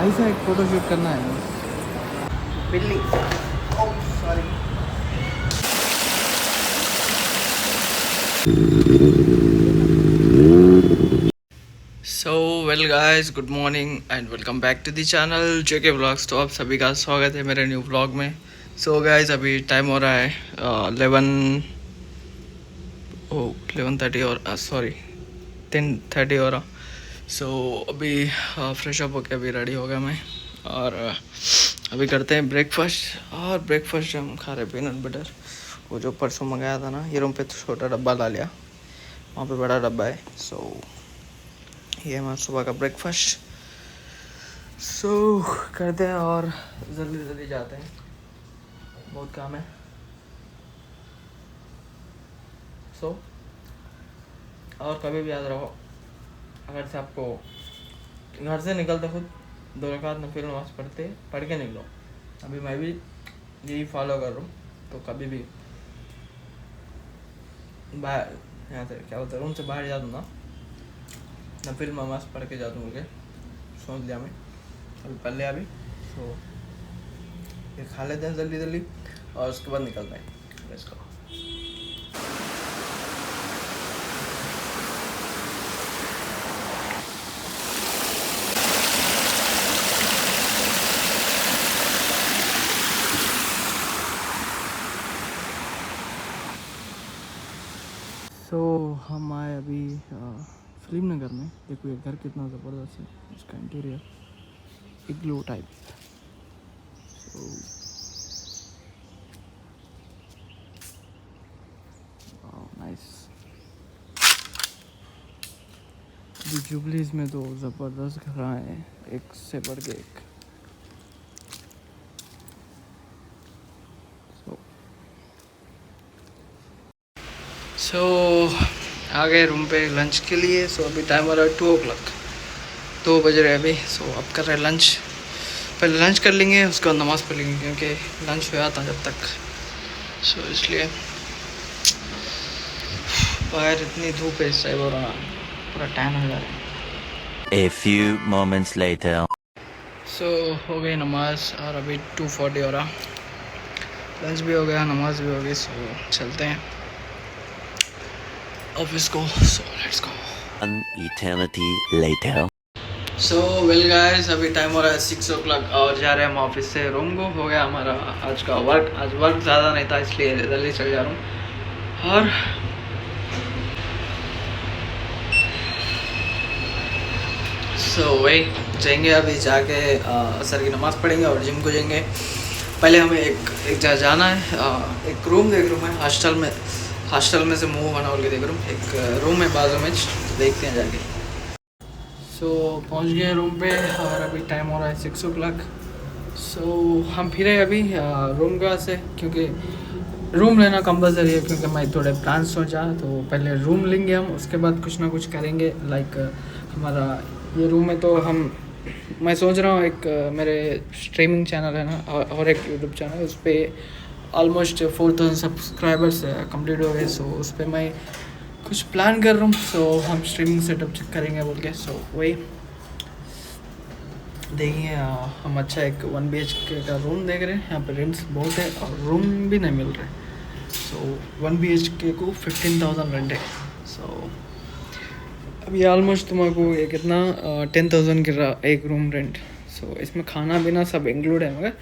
ऐसा एक photo shoot करना है। बिल्ली, oh sorry. So well guys, good morning and welcome back to the channel JK vlogs. तो आप सभी का स्वागत है मेरे न्यू व्लॉग में। सो गाइस, अभी टाइम हो रहा है 11:30 और सॉरी 10:30 हो रहा। सो अभी फ्रेश अप होके अभी रेडी हो गया मैं, और अभी करते हैं ब्रेकफास्ट। और ब्रेकफास्ट हम खा रहे पीनट बटर, वो जो परसों मंगाया था ना। ये रूम पे तो छोटा डब्बा ला लिया, वहाँ पे बड़ा डब्बा है। सो ये हमारा सुबह का ब्रेकफास्ट। सो करते हैं और जल्दी जल्दी जाते हैं, बहुत काम है। सो और कभी भी याद रहो, अगर से आपको घर से निकलते खुद 2 रकात नफिल नमाज पढ़ के निकलो। अभी मैं भी यही फॉलो कर रहा हूँ। तो कभी भी बाहर यहाँ से क्या बोलते हैं, रूम से बाहर जा दूँ ना, नफिल नमाज पढ़ के जा दूँ मुझे सोच लिया मैं। अभी पढ़ लिया अभी। तो फिर खा लेते हैं जल्दी जल्दी और उसके बाद निकलते हैं। Let's go. सो हम आए अभी फिल्म नगर में। देखो ये घर कितना ज़बरदस्त है, इसका इंटीरियर इग्लू टाइप। So nice. अभी जुबलीज में तो ज़बरदस्त घर आए हैं, एक से बढ़ के एक। सो आ गए रूम पे लंच के लिए। सो अभी टाइम हो रहा है 2 o'clock, 2 बज रहे हैं अभी। सो अब कर रहे हैं लंच। पहले लंच कर लेंगे, उसके बाद नमाज़ पढ़ लेंगे, क्योंकि लंच हुआ था जब तक। सो इसलिए बाहर इतनी धूप है इस टाइम, और पूरा टैन हो जा रहा है। A few moments later. सो हो गई नमाज, और अभी 2:40 हो रहा। लंच भी हो गया, नमाज भी हो गई। सो चलते हैं ऑफिस को। So let's go. An eternity later. So well guys, अभी टाइम हो रहा है 6 o'clock और जा रहे हैं हम ऑफिस से रूम को। हो गया हमारा आज का वर्क। आज वर्क ज़्यादा नहीं था, इसलिए जल्दी चल जा रहा हूँ। और सो वही जाएंगे अभी, जाके असर की नमाज़ पढ़ेंगे और जिम को जाएंगे। पहले हमें एक जगह जाना है, एक रूम देख रहा हूँ मैं हॉस्टल में से मुँह बना के देख रहा हूँ। एक रूम है बाजू में, तो देखते हैं जाके। सो पहुँच गए रूम पे, और अभी टाइम हो रहा है 6 o'clock। सो हम फिरे अभी रूम का से, क्योंकि रूम लेना कंपलसरी है। क्योंकि मैं थोड़े प्लान सोचा, तो पहले रूम लेंगे हम, उसके बाद कुछ ना कुछ करेंगे। लाइक हमारा ये रूम है, तो मैं सोच रहा हूँ एक मेरे स्ट्रीमिंग चैनल है ना, और एक यूट्यूब चैनल है, उस पर ऑलमोस्ट 4,000 सब्सक्राइबर्स कंप्लीट हो गए। सो उस पर मैं कुछ प्लान कर रहा हूँ। सो हम स्ट्रीमिंग सेटअप चेक करेंगे बोल के। सो वही देखिए, हम अच्छा एक 1 BHK का रूम देख रहे हैं। यहाँ पे रेंट्स बहुत है और रूम भी नहीं मिल रहे। सो 1 BHK को 15,000 रेंट है। सो अभी ऑलमोस्ट तुम्हारे को ये कितना 10,000 गिर रहा एक रूम रेंट। सो इसमें खाना पीना सब इंक्लूड है। मगर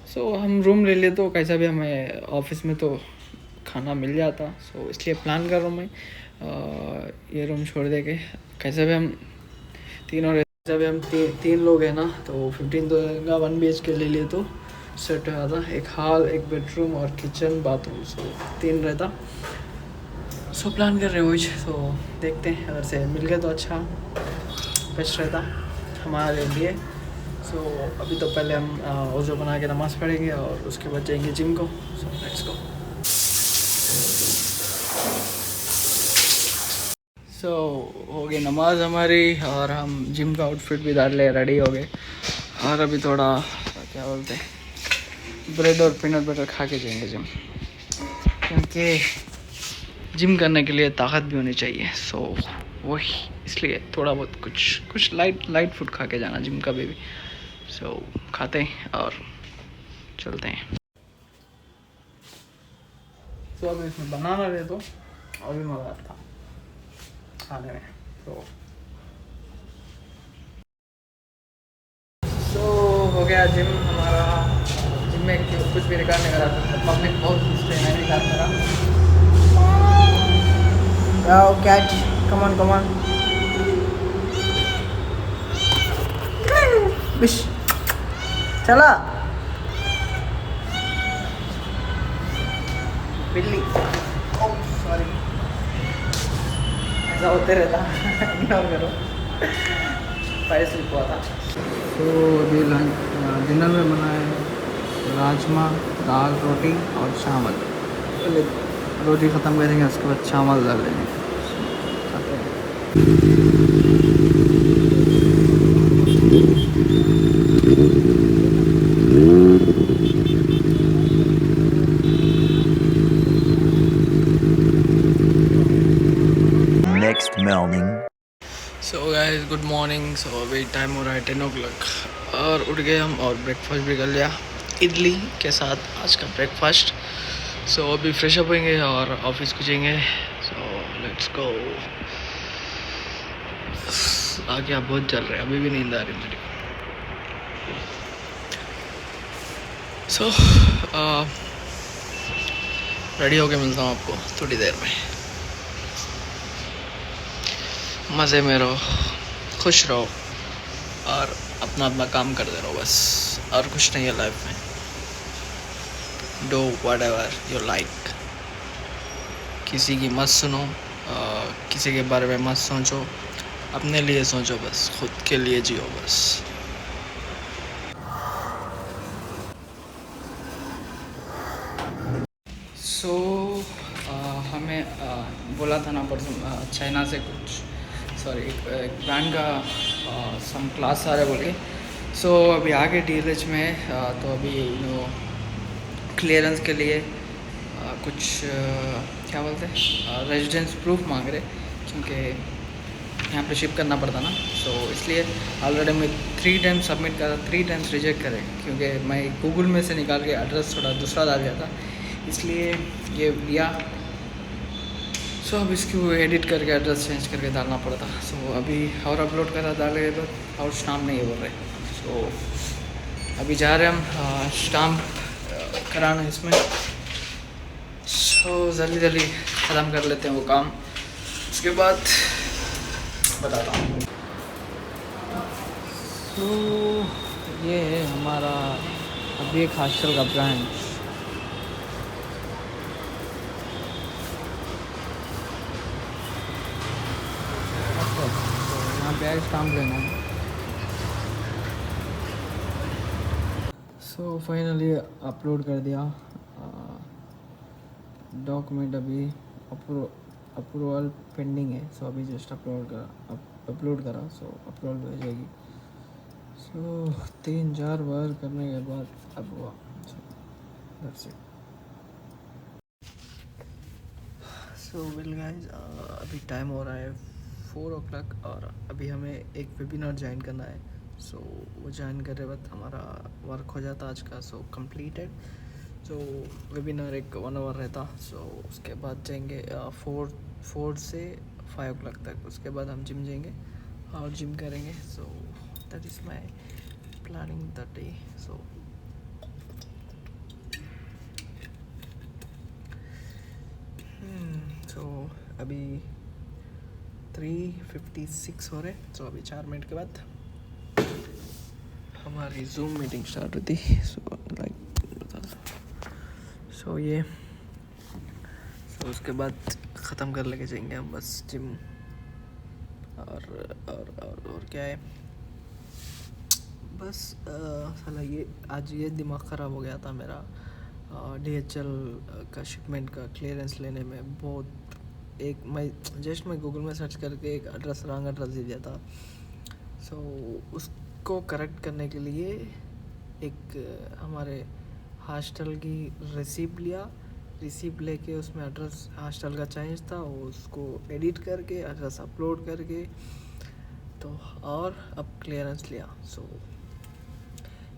सो हम रूम ले लिए तो कैसा भी हमें ऑफिस में तो खाना मिल जाता। सो इसलिए प्लान कर रहा हूँ मैं ये रूम छोड़ दे के। कैसा भी हम जब हम तीन लोग हैं ना, तो 15,000 का 1 BHK ले लिए तो सेट हो जाता। एक हॉल, एक बेडरूम और किचन बाथरूम, सो 3 रहता। सो प्लान कर रहे हो, तो देखते हैं, अगर से मिल गया तो अच्छा बेस्ट रहता हमारे लिए। सो अभी तो पहले हम वज़ू बना के नमाज़ पढ़ेंगे और उसके बाद जाएंगे जिम को। So let's go. सो हो गई नमाज हमारी, और हम जिम का आउटफिट भी डाल ले रेडी हो गए। और अभी थोड़ा क्या बोलते हैं, ब्रेड और पीनट बटर खा के जाएंगे जिम, क्योंकि जिम करने के लिए ताकत भी होनी चाहिए। सो वही इसलिए थोड़ा बहुत कुछ लाइट फूड खा के जाना जिम का भी। सो खाते हैं और चलते हैं। तो अभी इसमें बनाना दे तो अभी मज़ा आता खाने में। तो हो गया जिम हमारा। जिम में कुछ भी रिकॉर्ड नहीं करा सकता, पब्लिक बहुत स्ट्रेन है रिकॉर्ड करा। कैच कमान कमान बिश चला बिल्ली। ओह सॉरी, ऐसा होते रहता इग्नोर करो, पैर स्लिप हुआ था। तो अभी डिनर में बना है राजमा, दाल, रोटी और चावल। पहले रोटी ख़त्म करेंगे, उसके बाद चावल डाल देंगे। खाते हैं। Next morning. So guys good morning. So अभी टाइम हो रहा है 10 o'clock और उठ गए हम और ब्रेकफास्ट भी कर लिया इडली के साथ आज का ब्रेकफास्ट। सो अभी फ्रेश अप होंगे और ऑफिस को जाएंगे। So let's go. आगे आप बहुत चल रहे हैं, अभी भी नींद आ रही मेरी। सो रेडी होके मिलता हूँ आपको थोड़ी देर में। मज़े में रहो, खुश रहो और अपना अपना काम करते रहो बस, और कुछ नहीं है लाइफ में। Do whatever you like. किसी की मत सुनो, किसी के बारे में मत सोचो, अपने लिए सोचो बस, खुद के लिए जियो बस। सो हमें बोला था ना परसों चाइना से कुछ, सॉरी एक ब्रांड का सम क्लास आ रहा है बोल के। सो अभी आगे DLH में तो अभी क्लियरेंस के लिए कुछ क्या बोलते हैं रेजिडेंस प्रूफ मांग रहे, क्योंकि यहाँ पे शिप करना पड़ता ना। सो इसलिए ऑलरेडी मैं 3 टाइम सबमिट करा, 3 टाइम्स रिजेक्ट करे, क्योंकि मैं गूगल में से निकाल के एड्रेस थोड़ा दूसरा डाल दिया था, इसलिए ये लिया। सो अब इसको एडिट करके एड्रेस चेंज करके डालना पड़ता। सो अभी और अपलोड करा डालेंगे तो और स्टाम्प नहीं बोल रहे। सो अभी जा रहे हम स्टाम्प कराना इसमें। सो जल्दी जल्दी ख़त्म कर लेते हैं वो काम, उसके बाद बताता हूँ। तो ये है हमारा अभी एक हॉस्टल का ब्रांच। यहाँ पे स्टाम्प लेना है। सो फाइनली अपलोड कर दिया डॉक्यूमेंट, अभी अप्रूवल पेंडिंग है। सो अभी जस्ट अपलोड करा, सो अपलोड हो जाएगी। सो 3-4 बार करने के बाद अब हुआ। That's it. So well guys, अभी टाइम हो रहा है 4 o'clock और अभी हमें एक वेबिनार ज्वाइन करना है। सो वो ज्वाइन करने के बाद हमारा वर्क हो जाता आज का, सो कंप्लीटेड। सो वेबिनार एक 1 hour रहता। सो उसके बाद जाएंगे 4 से 5 o'clock तक। उसके बाद हम जिम जाएंगे और जिम करेंगे। So that is my planning the day. So अभी 3:56 हो रहे। सो अभी 4 मिनट के बाद हमारी जूम मीटिंग स्टार्ट होती। सो ये उसके बाद ख़त्म कर लेके जाएंगे हम बस जिम। और क्या है बस साला ये आज ये दिमाग ख़राब हो गया था मेरा। DHL का शिपमेंट का क्लियरेंस लेने में बहुत मैं गूगल में सर्च करके एक रॉन्ग एड्रेस दे दिया था। सो उसको करेक्ट करने के लिए एक हमारे हॉस्टल की रिसीप्ट लेके उसमें एड्रेस हॉस्टल का चेंज था, उसको एडिट करके एड्रेस अपलोड करके तो और अब क्लियरेंस लिया। सो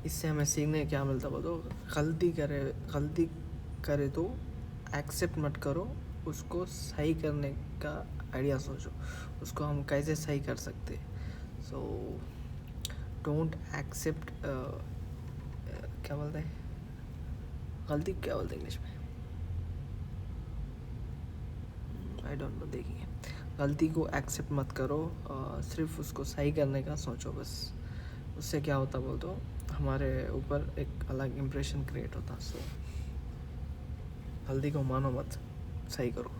इससे हमें सीखने क्या मिलता बोलो, गलती करे तो एक्सेप्ट मत करो, उसको सही करने का आइडिया सोचो, उसको हम कैसे सही कर सकते। सो डोंट एक्सेप्ट, क्या बोलते हैं, गलती क्या बोलते हैं इंग्लिश में, आई डोंट नो, देखिए गलती को एक्सेप्ट मत करो, सिर्फ उसको सही करने का सोचो बस। उससे क्या होता बोल तो हमारे ऊपर एक अलग इम्प्रेशन क्रिएट होता। सो गलती को मानो मत, सही करो।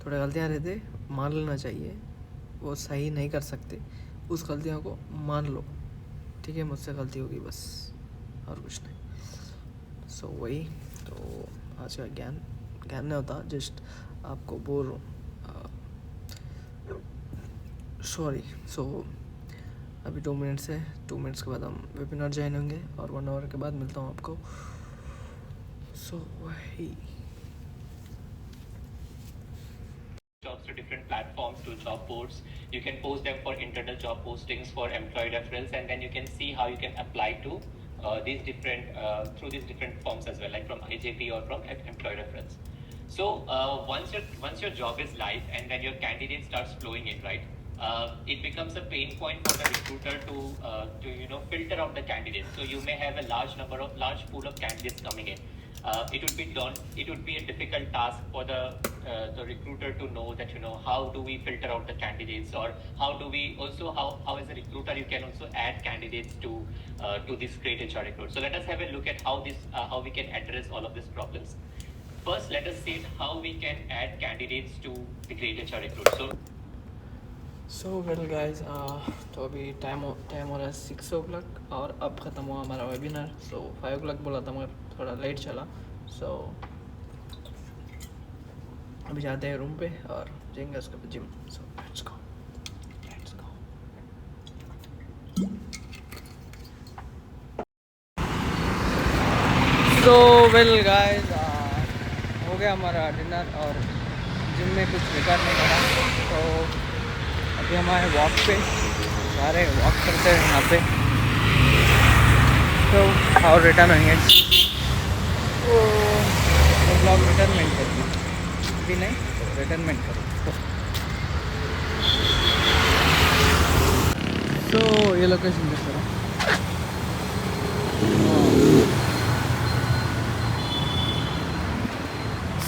थोड़े गलतियाँ रहते, मान लेना चाहिए, वो सही नहीं कर सकते, उस गलतियों को मान लो, ठीक है मुझसे गलती होगी बस, और कुछ नहीं। सो वही तो आज का ज्ञान नहीं होता, जस्ट आपको बोल रहा हूँ, सॉरी। सो अभी 2 मिनट्स है, 2 मिनट्स के बाद हम वेबिनार ज्वाइन होंगे और 1 आवर के बाद मिलता हूँ आपको। सो वही jobs to different platforms, to job boards. You can post them for internal job postings for employee referrals, and then you can see how you can apply to these different through these different forms as well, like from IJP or from employee referrals. So once your job is live and then your candidate starts flowing in, right? It becomes a pain point for the recruiter to filter out the candidates. So you may have a large pool of candidates coming in. It would be a difficult task for the recruiter to know that how do we filter out the candidates, or how as a recruiter you can also add candidates to this great HR recruit. So let us have a look at how we can address all of these problems. First, let us see how we can add candidates to the great HR recruit. So well guys, तो अभी time हो रहा है 6 o'clock और अब ख़त्म हुआ हमारा वेबिनार। सो 5 o'clock बोला था मगर थोड़ा लेट चला। सो अभी जाते हैं रूम पे और जाएंगे उसके बाद gym. So let's go. So well guys, हो गया हमारा डिनर और जिम में कुछ रिकॉर्ड नहीं करा, तो अभी हमारे वॉक पे जा रहे हैं, वॉक करते हैं यहाँ पे, तो और रिटर्न होंगे। तो ब्लॉग रिटर्नमेंट करूँगा, अभी नहीं तो रिटर्नमेंट करूँगा। तो ये लोकेशन देख रहा हूँ,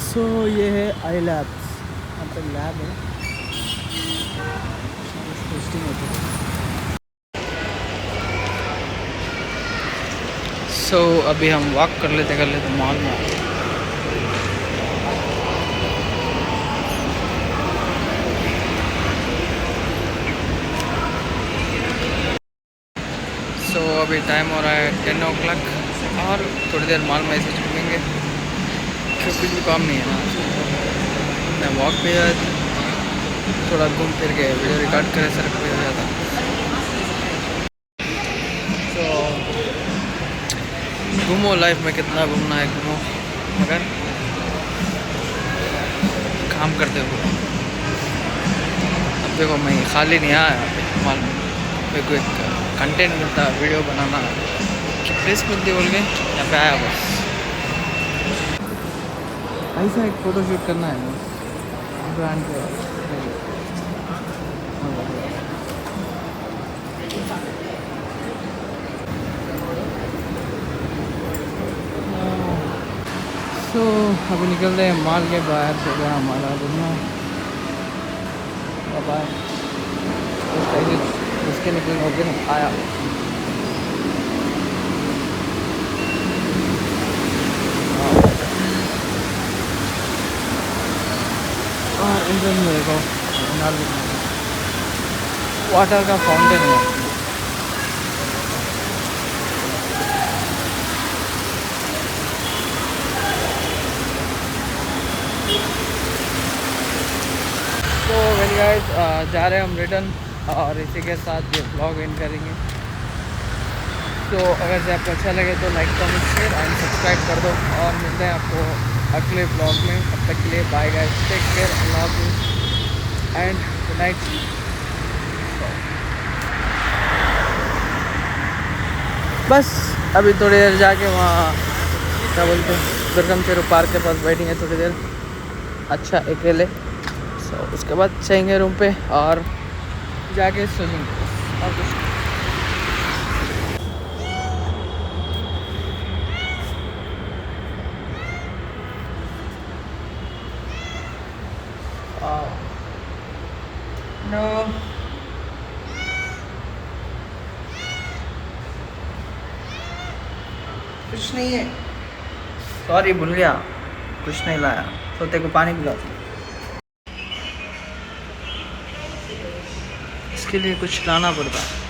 सो ये है आई लैब्स, यहाँ पे लैब है, टेस्टिंग होती है। सो अभी हम वॉक कर लेते मॉल में। सो अभी टाइम हो रहा है 10 o'clock और थोड़ी देर मॉल में ऐसे घूमेंगे, कुछ भी काम नहीं है ना। मैं वॉक पे थोड़ा घूम फिर के वीडियो रिकॉर्ड करे सर पे हो जाता। तो घूमो, लाइफ में कितना घूमना है घूमो, मगर काम करते हो। अब देखो मैं खाली नहीं आया माल में, मेरे को एक कंटेंट मिलता वीडियो बनाना, प्लेस मिलती बोल के यहाँ पे आया बस। ऐसा एक फ़ोटो शूट करना है ब्रांड के। तो अभी निकल रहे हैं मॉल के बाहर से, गया हमारा घूमना। बाय, इसके निकल होके आया। और इंजन में देखो वाटर का फाउंटेन है। तो वेल गाइस, जा रहे हैं हम रिटर्न और इसी के साथ ये ब्लॉग एंड करेंगे। तो अगर से आपको अच्छा लगे तो like comment share and subscribe कर दो और मिलते हैं आपको अगले ब्लॉग में। तब तक के लिए बाय गाइस, टेक केयर, अल्लाह हाफिज़ एंड गुड नाइट। बस अभी थोड़ी देर जाके वहाँ क्या बोलते हैं दुर्गम चेरू पार्क के पास बैठेंगे थोड़ी देर, अच्छा अकेले। सो उसके बाद जाएंगे रूम पे और जाके सोएंगे और कुछ। नो कुछ नहीं है, सॉरी भूल गया, कुछ नहीं लाया, तो तेरे को पानी पिला, इसके लिए कुछ लाना पड़ता है।